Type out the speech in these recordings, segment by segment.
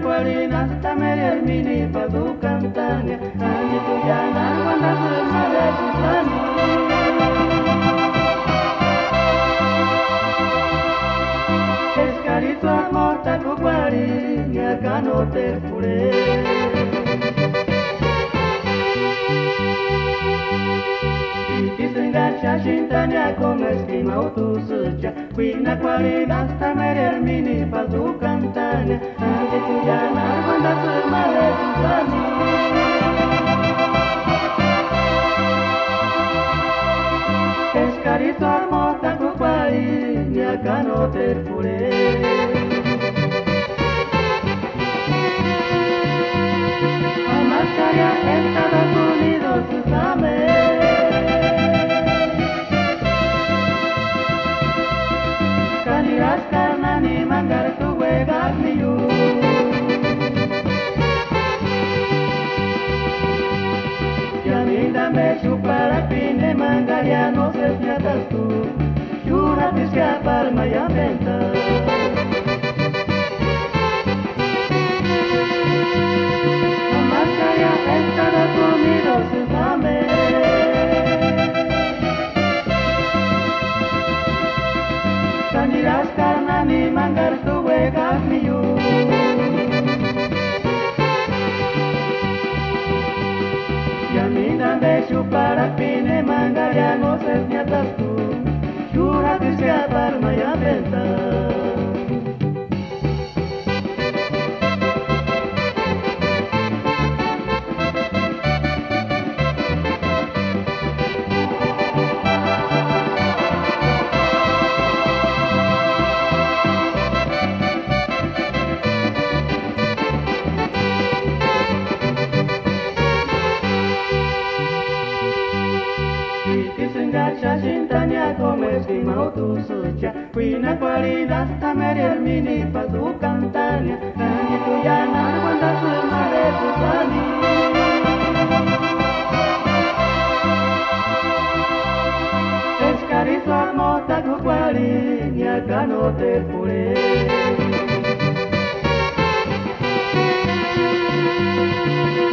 Cualina hasta medio mini pa tu cantania, ani tu llana cuando se male tu plano. Escarito amor ta tu Cualina acá no te fure. Gacha cintanya con estima tu sucia, quina Cualina hasta medio mini pa tu cantania, ani tu llana cuando se male tu plano. Escarito amor ta tu Cualina acá no te fure. Mascaria Estados Unidos, usame. Kaniras karena ni manggar tu wegas niu. Yaminda me chupara pine mangaria no se fiatas tú. Yura te escapar maya venta. Estados Unidos, usame. Kandiras karena ni manggar tu wegas niu. Yaminda de chupara pine manggar ya no se niatas tu. Jura que escapar maya venta. Gacha cintanya con estima tu sucia, quina Cualina hasta medio mini pa tu cantania, ani tu llana cuando se male tu plano. Escarito amor ta tu Cualina acá no te fure.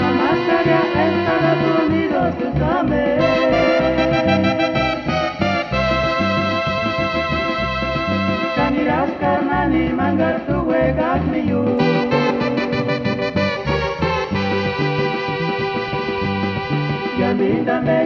La mascaria Estados Unidos, usame. Karena ni manggar tu wegas niu. Yaminda me